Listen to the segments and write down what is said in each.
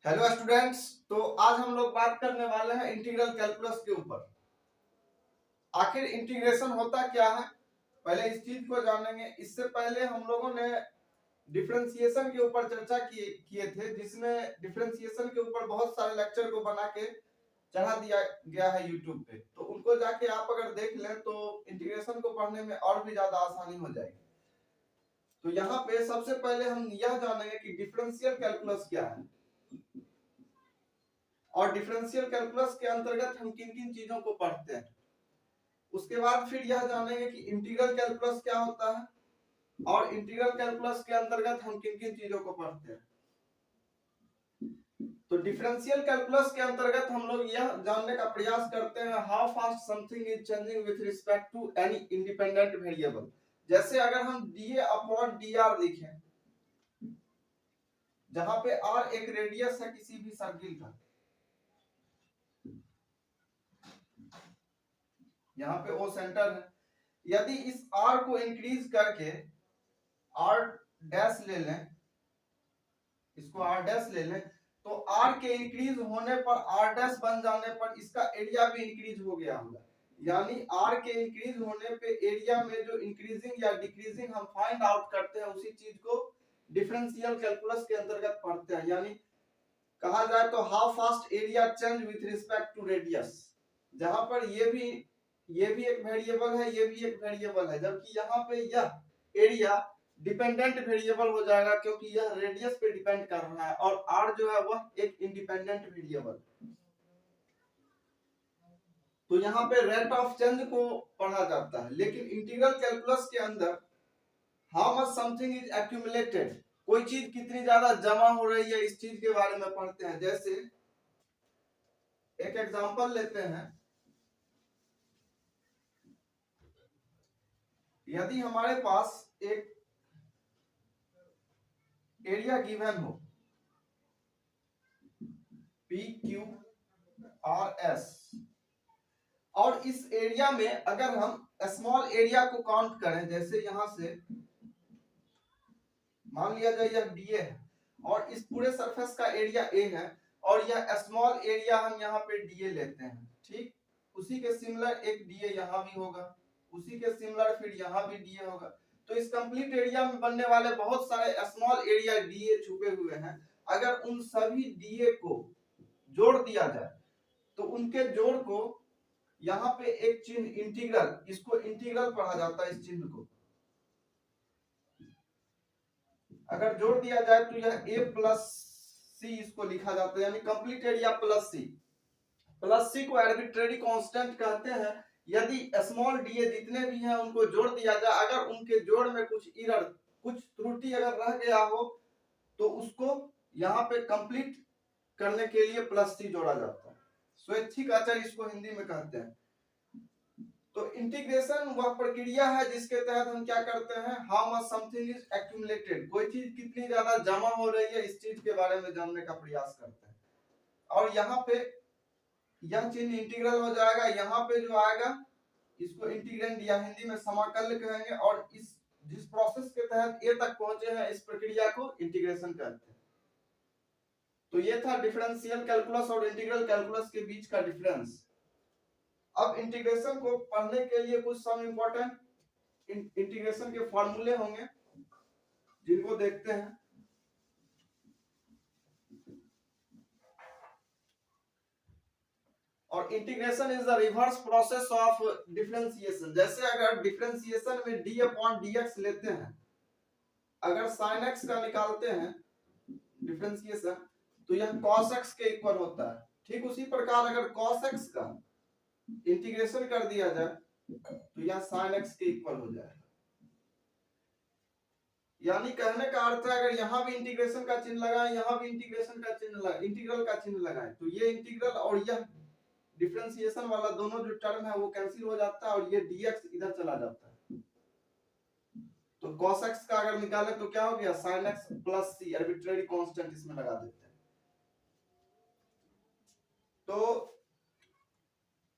Hello students. तो आज हम लोग बात करने वाले हैं इंटीग्रल कैलकुलस के ऊपर। आखिर इंटीग्रेशन होता क्या है, पहले इस चीज को जानेंगे। इससे पहले हम लोगों ने डिफरेंशिएशन के ऊपर चर्चा किए थे, जिसमें डिफरेंशिएशन के ऊपर बहुत सारे लेक्चर को बना के चढ़ा दिया गया है यूट्यूब पे। तो उनको जाके आप अगर देख लें तो इंटीग्रेशन को पढ़ने में और भी ज्यादा आसानी हो जाएगी। तो यहाँ पे सबसे पहले हम यह जानेंगे कि डिफरेंशियल कैलकुलस क्या है और डिफरेंशियल कैलकुलस के अंतर्गत हम किन किन चीजों को पढ़ते हैं। उसके बाद फिर यह जानेंगे कि इंटीग्रल कैलकुलस क्या होता है और इंटीग्रल कैलकुलस के अंतर्गत हम किन किन चीजों को पढ़ते हैं। तो डिफरेंशियल कैलकुलस के अंतर्गत हम लोग यह जानने का प्रयास करते हैं how fast something is changing with respect to any independent variable. जैसे अगर हम dA अपॉन dr लिखें, जहां पे r एक रेडियस है किसी भी सर्किल का, यहाँ पे O सेंटर है। यदि इस r को इंक्रीज करके r डैश ले लें, इसको r डैश ले लें, तो r के इंक्रीज होने पर r डैश बन जाने पर इसका एरिया भी इंक्रीज हो गया होगा। यानी r के इंक्रीज होने पे एरिया में जो इंक्रीजिंग या डिक्रीजिंग हम फाइंड आउट करते हैं, उसी चीज को डिफरेंशियल कैलकुलस के अंतर्गत पढ़ते हैं। यानी कहा जाए तो how fast area change with respect to radius, जहां पर ये भी एक वेरिएबल है, ये भी एक वेरिएबल है, जबकि यहाँ पे यह एरिया डिपेंडेंट वेरिएबल हो जाएगा क्योंकि यह रेडियस पे डिपेंड कर रहा है और r जो है वह एक इंडिपेंडेंट वेरिएबल। तो यहाँ पे रेट ऑफ चेंज को पढ़ा जाता है। लेकिन इंटीग्रल कैलकुलस के अंदर how much something is accumulated, कोई चीज कितनी ज्यादा जमा हो रही है, इस चीज के बारे में पढ़ते हैं। जैसे एक एग्जांपल लेते हैं, यदि हमारे पास एक एरिया गिवन हो PQRS और इस एरिया में अगर हम स्मॉल एरिया को काउंट करें, जैसे यहां से मान लिया जाए यह DA है और इस पूरे सरफेस का एरिया A है और यह स्मॉल एरिया हम यहाँ पे DA लेते हैं, ठीक। उसी के सिमिलर एक DA यहाँ भी होगा, उसी के सिमिलर फिर यहाँ भी DA होगा। तो इस कंप्लीट एरिया में बनने वाले बहुत सारे स्मॉल एरिया DA छुपे हुए हैं। अगर उन सभी DA को जोड़ दिया जाए तो उनके जोड़ को यहाँ पे एक चिन्ह इंटीग्रल, इसको इंटीग्रल पढ़ा जाता है। इस चिन्ह को अगर जोड़ दिया जाए तो यह a प्लस सी इसको लिखा जाता है, यानी कंप्लीट एरिया प्लस सी। प्लस सी को आर्बिट्रेरी कांस्टेंट कहते हैं। यदि स्मॉल डीए जितने भी हैं उनको जोड़ दिया जाए, अगर उनके जोड़ में कुछ एरर, कुछ त्रुटि अगर रह गया हो तो उसको यहाँ पे कंप्लीट करने के लिए प्लस सी जोड़ा जाता है। स्वैच्छिक अचर इसको हिंदी में कहते हैं। तो इंटीग्रेशन वह प्रक्रिया है जिसके तहत हम क्या करते हैं, how much something is accumulated, कोई चीज कितनी ज्यादा जमा हो रही है, इस चीज के बारे में जानने का प्रयास करते हैं। और यहाँ पे यह चिन्ह इंटीग्रल हो जाएगा, यहाँ पे जो आएगा इसको इंटीग्रेंड या हिंदी में समाकल कहेंगे, और इस जिस प्रोसेस के तहत ए तक पहुंचे हैं इस प्रक्रिया को इंटीग्रेशन कहते हैं। तो ये था डिफरेंशियल कैलकुलस और इंटीग्रल कैलकुलस के बीच का डिफरेंस। अब इंटीग्रेशन को पढ़ने के लिए कुछ सम इंपॉर्टेंट इंटीग्रेशन के फॉर्मूले होंगे जिनको देखते हैं। और integration is the reverse process of differentiation. जैसे अगर डिफरेंशिएशन में d अपॉन dx लेते हैं, अगर sin x का निकालते हैं डिफरेंशिएशन, तो यह cos x के इक्वल होता है। ठीक उसी प्रकार अगर cos x का इंटीग्रेशन कर दिया जाए तो यह sin x के इक्वल हो जाएगा। यानी कहने का अर्थ है अगर यहाँ भी इंटीग्रेशन का चिन्ह लगाएं, यहाँ भी इंटीग्रेशन का चिन्ह लगाएं, इंटीग्रल का चिन्ह लगाएं, तो ये इंटीग्रल और यह डिफरेंशिएशन वाला दोनों जो टर्म है वो कैंसिल हो जाता है और ये dx इधर चला जाता है। तो cos x का अगर निकाले तो क्या हो गया, sin x plus c, arbitrary constant इसमें लगा देते हैं। तो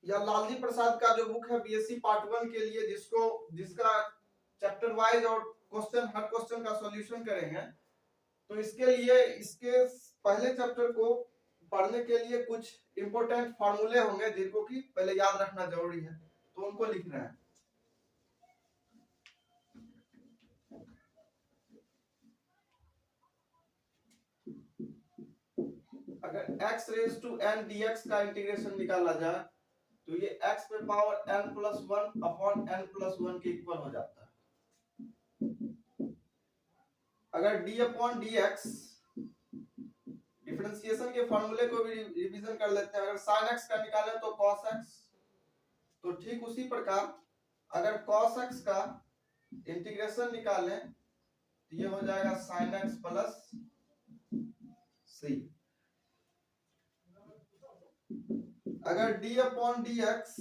यह लालजी प्रसाद का जो बुक है बीएससी पार्ट 1 के लिए, जिसका चैप्टर वाइज और क्वेश्चन, हर क्वेश्चन का सॉल्यूशन करेंगे, तो इसके लिए इसके पहले चैप्टर को पढ़ने के लिए कुछ इंपॉर्टेंट फार्मूले होंगे जिनको कि पहले याद रखना जरूरी है, तो उनको लिख रहे हैं। अगर x raise to n dx का इंटीग्रेशन निकाला जाए तो ये x पे पावर n+1 अपॉन n+1 के इक्वल हो जाता है। अगर d अपॉन dx, डिफरेंशिएशन के फॉर्मूले को भी रिवीजन कर लेते हैं। अगर sin x का निकालें तो cos x, तो ठीक उसी प्रकार अगर cos x का इंटीग्रेशन निकालें तो ये हो जाएगा sin x प्लस c। अगर d upon dx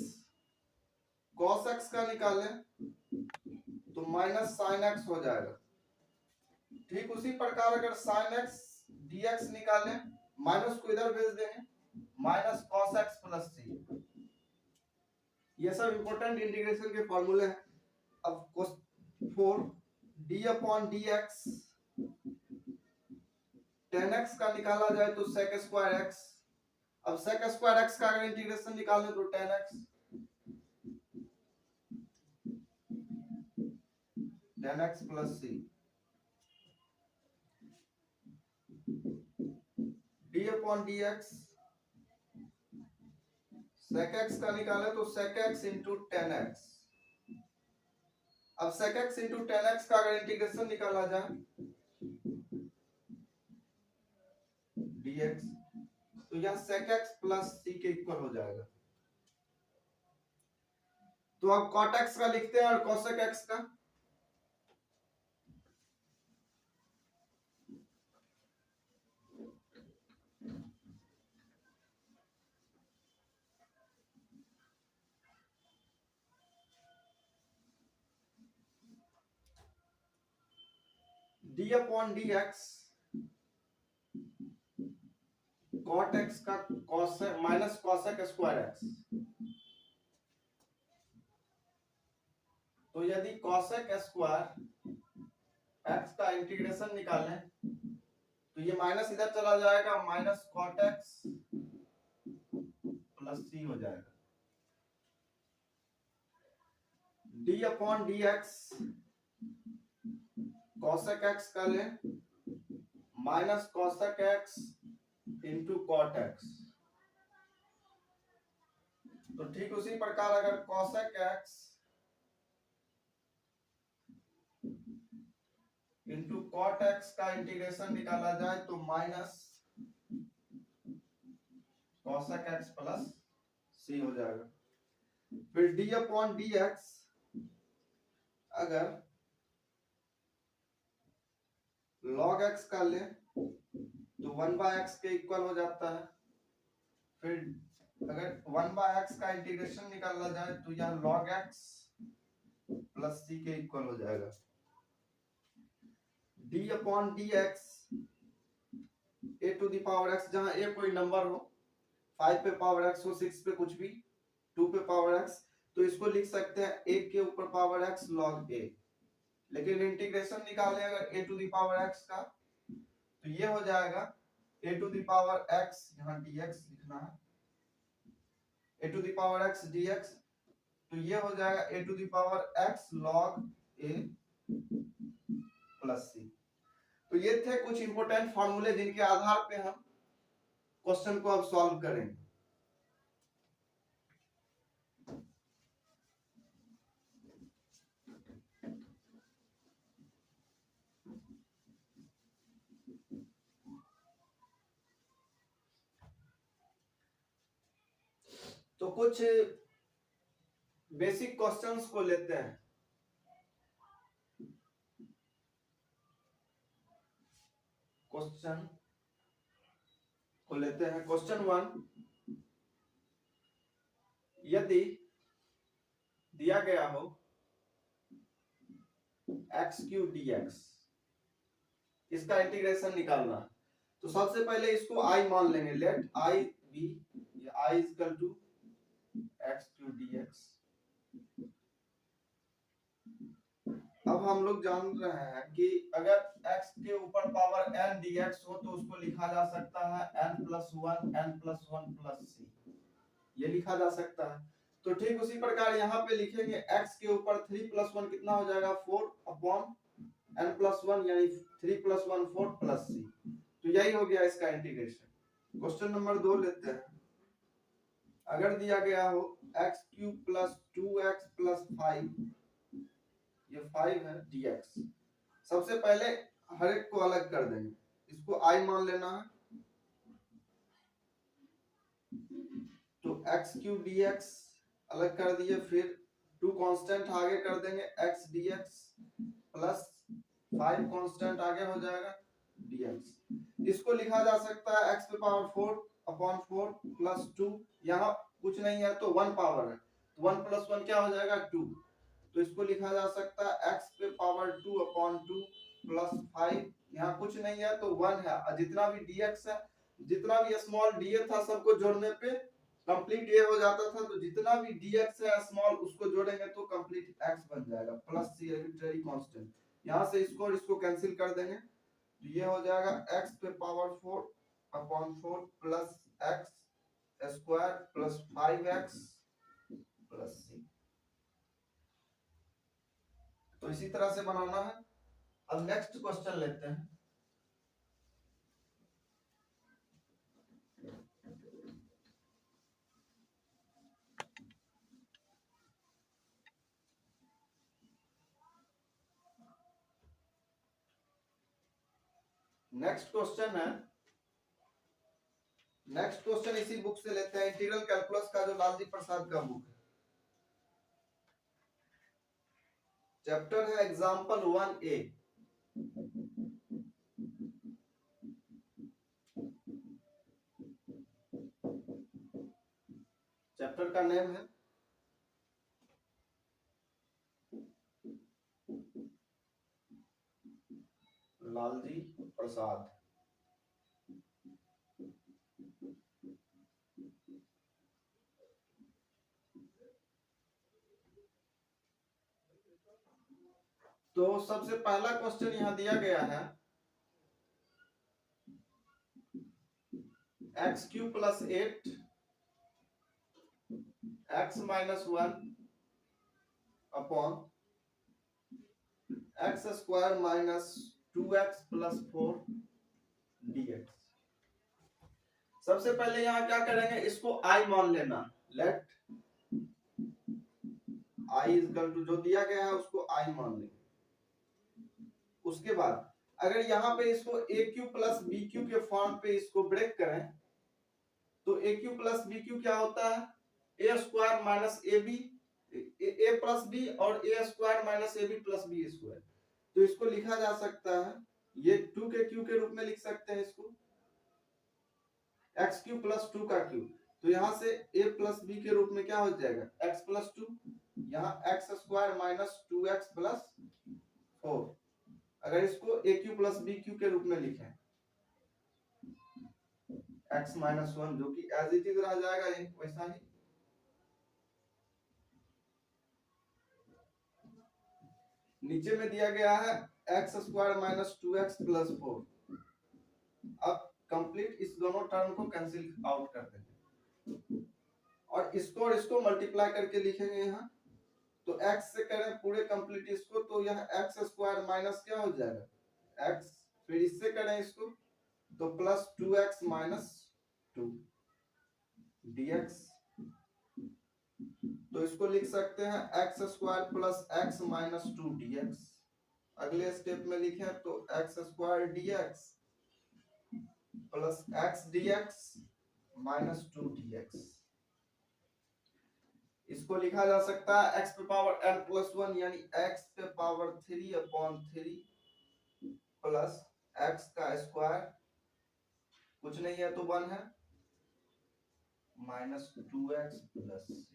cos x का निकालें तो माइनस sin x हो जाएगा। ठीक उसी प्रकार अगर sin x dx निकालें, माइनस को इधर भेज देंगे, minus cos x plus c। ये सब इंपॉर्टेंट इंटीग्रेशन के फॉर्मूले हैं। अब question 4, d upon dx tan x का निकाला जाए तो sec स्क्वायर x। अब sec स्क्वायर x का अगर इंटीग्रेशन निकालें तो tan x plus c। d upon dx sec x का निकाले तो sec x into tan x। अब sec x into tan x का अगर इंटीग्रेशन निकाला जाए dx, तो यह sec x प्लस c के इक्वल हो जाएगा। तो अब cot x का लिखते हैं और cosec x का। d upon dx cot x का cosec minus cosec square x। तो यदि cosec स्क्वायर x का इंटीग्रेशन निकालें तो ये माइनस इधर चला जाएगा, minus cot x plus c हो जाएगा। d upon dx cosec x का ले minus cosec x into cot x। तो ठीक उसी प्रकार अगर cosec x into cot x का इंटीग्रेशन निकाला जाए तो minus cosec x plus c हो जाएगा। फिर d अपॉन dx अगर log x का ले तो 1/x के इक्वल हो जाता है। फिर अगर 1/x का इंटीग्रेशन निकाला जाए तो यह log x प्लस c के इक्वल हो जाएगा। d upon dx a to the power x, जहां a कोई नंबर हो, 5 पे पावर x हो, 6 पे कुछ भी, 2 पे पावर x, तो इसको लिख सकते हैं 1 के ऊपर पावर x log a। लेकिन इंटीग्रेशन निकालें अगर a to the power x का तो ये हो जाएगा a to the power x, यहाँ dx लिखना है, a to the power x dx, तो ये हो जाएगा a to the power x log a plus c। तो ये थे कुछ इंपॉर्टेंट फार्मूले जिनके आधार पे हम क्वेश्चन को अब सॉल्व करेंगे। तो कुछ बेसिक क्वेश्चंस को लेते हैं। क्वेश्चन को लेते हैं। क्वेश्चन 1, यदि दिया गया हो x³ dx, इसका इंटीग्रेशन निकालना है, तो सबसे पहले इसको i मान लेंगे। Let i be, i equal to x³ dx। अब हम लोग जान रहे हैं कि अगर x के ऊपर पावर n dx हो तो उसको लिखा जा सकता है n+1 n+1 c, ये लिखा जा सकता है। तो ठीक उसी प्रकार यहाँ पे लिखेंगे x के ऊपर 3+1 कितना हो जाएगा 4/n+1 यानी 3+1 4 + c। तो यही हो गया इसका इंटीग्रेशन। क्वेश्चन नंबर 2 लेते हैं। अगर दिया गया हो x³ + 2x + 5, ये 5 है dx। सबसे पहले हर एक को अलग कर देंगे, इसको i मान लेना है। तो x³ dx अलग कर दिए, फिर 2 कांस्टेंट आगे कर देंगे x dx प्लस 5 कांस्टेंट आगे हो जाएगा dx। इसको लिखा जा सकता है x पे पावर 4/4 प्लस 2, यहाँ कुछ नहीं है तो 1 पावर है, तो 1 + 1 क्या हो जाएगा 2। तो इसको लिखा जा सकता है x पे पावर 2/2 प्लस 5, यहाँ कुछ नहीं है तो 1 है, और जितना भी dx है, जितना भी स्मॉल dx था सबको जोड़ने पे कंप्लीट ये हो जाता था, तो जितना भी dx है स्मॉल उसको जोड़ेंगे तो कंप्लीट x बन जाएगा प्लस c आर्बिट्रेरी कांस्टेंट। यहाँ से इसको कैंसिल कर देंगे तो ये हो जाएगा x पे power 4/4 plus x square plus 5x plus c। तो इसी तरह से बनाना है। अब नेक्स्ट क्वेश्चन लेते हैं। नेक्स्ट क्वेश्चन इसी बुक से लेते हैं, इंटीग्रल कैलकुलस का जो लालजी प्रसाद का बुक है। चैप्टर है एग्जांपल 1A। चैप्टर का नेम है लालजी प्रसाद। तो सबसे पहला क्वेश्चन यहाँ दिया गया है x³ + 8 x - 1 upon x² - 2x + 4 dx। सबसे पहले यहाँ क्या करेंगे, इसको i मान लेना। लेट i = जो दिया गया है उसको i मान लेंगे। उसके बाद अगर यहाँ पे इसको aq + bq के फॉर्म पे इसको ब्रेक करें तो aq + bq क्या होता है a² - ab, a + b और a² - ab + b²। तो इसको लिखा जा सकता है, ये 2 के q के रूप में लिख सकते हैं इसको, x³ + 2 का q। तो यहाँ से a + b के रूप में क्या हो जाएगा x + 2, यहाँ x² - 2x + 4। अगर इसको aq + bq के रूप में लिखें x - 1, जो कि एज इट इज रह जाएगा ये वैसा ही। नीचे में दिया गया है x² - 2x + 4। अब कंप्लीट इस दोनों टर्म को कैंसिल आउट कर देंगे और इसको मल्टीप्लाई करके लिखेंगे यहाँ। तो x से करें पूरे कंप्लीट इसको, तो यह x² माइनस क्या हो जाएगा x, फिर इससे करें इसको तो प्लस 2x - 2 dx। तो इसको लिख सकते हैं x² + x - 2 dx। अगले स्टेप में लिखें तो x² dx plus x dx - 2 dx। इसको लिखा जा सकता है x पे पावर n+1 यानी x पे पावर 3/3 प्लस x का स्क्वायर, कुछ नहीं है तो 1 है, -2x + 3।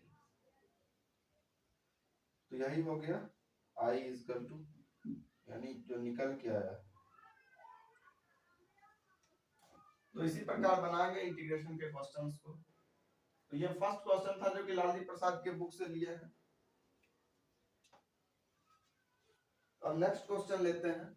तो यही हो गया i = यानी जो निकल के आया। तो इसी प्रकार बनाएंगे इंटीग्रेशन के क्वेश्चंस को। तो ये फर्स्ट क्वेश्चन था जो कि लालजी प्रसाद के बुक से लिया है। अब नेक्स्ट क्वेश्चन लेते हैं।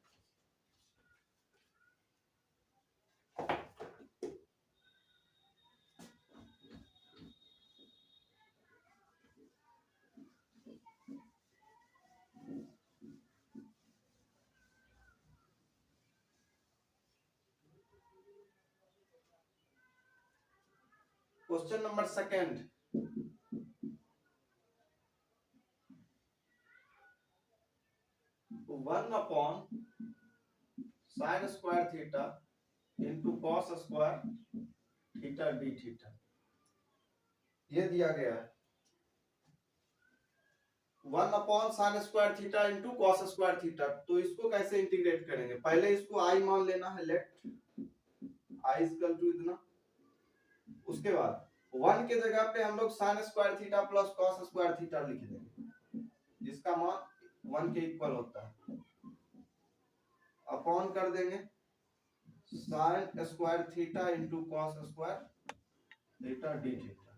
Question number second, 1 sin square theta into cos square theta D theta, ये दिया गया है। 1 sin square theta into cos square theta, तो इसको कैसे इंटीग्रेट करेंगे? पहले इसको आई मान लेना है, लेट आई इक्वल टू इतना, उसके बाद 1 के जगह पे हम लोग sin square theta plus cos square theta लिख देंगे, जिसका मान 1 के इक्वल होता है, अपॉन कर देंगे sin square theta into cos square theta D theta.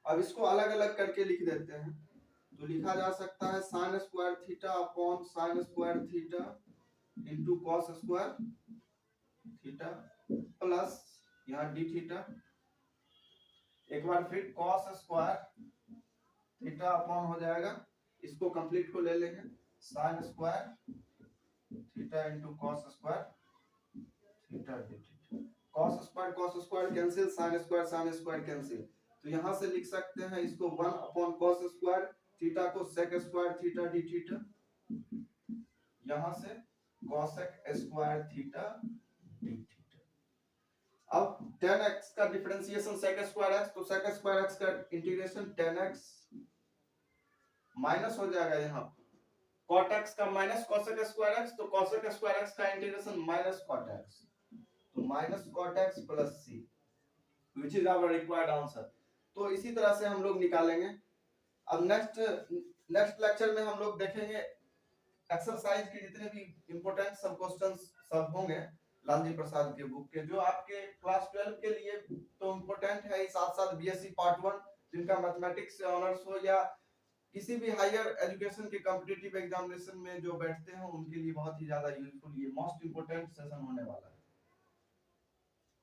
अब इसको अलग अलग करके लिख देते हैं, तो लिखा जा सकता है sin square theta upon sin square theta into cos square theta plus यहाँ डी थीटा, एक बार फिर cos स्क्वायर थीटा अपॉन हो जाएगा, इसको कंप्लीट को ले लेंगे sin square theta into cos square theta D theta. cos square cancel, sin square cancel, तो यहां से लिख सकते हैं इसको 1 अपॉन cos स्क्वायर थीटा को sec square theta D theta, यहां से cosec square theta D theta. अब tan x का डिफरेंशिएशन sec स्क्वायर x, तो sec स्क्वायर x का इंटीग्रेशन tan x माइनस हो जाएगा, यहाँ cot x का माइनस cosec स्क्वायर x, तो cosec स्क्वायर x का इंटीग्रेशन माइनस cot x, तो minus cot x plus c, which is our required answer. तो इसी तरह से हम लोग निकालेंगे। अब नेक्स्ट लेक्चर में हम लोग देखेंगे एक्सरसाइज के जितने भी इंपॉर्टेंट सब क्वेश्चंस सब होंगे लालजी प्रसाद के बुक के, जो आपके क्लास 12 के लिए तो इंपॉर्टेंट है ही, साथ साथ बीएससी पार्ट 1 जिनका मैथमेटिक्स से ऑनर्स हो या किसी भी हायर एजुकेशन के कॉम्पिटिटिव एग्जामिनेशन में जो बैठते हैं उनके लिए बहुत ही ज्यादा यूजफुल, ये मोस्ट इंपोर्टेंट सेशन होने वाला है।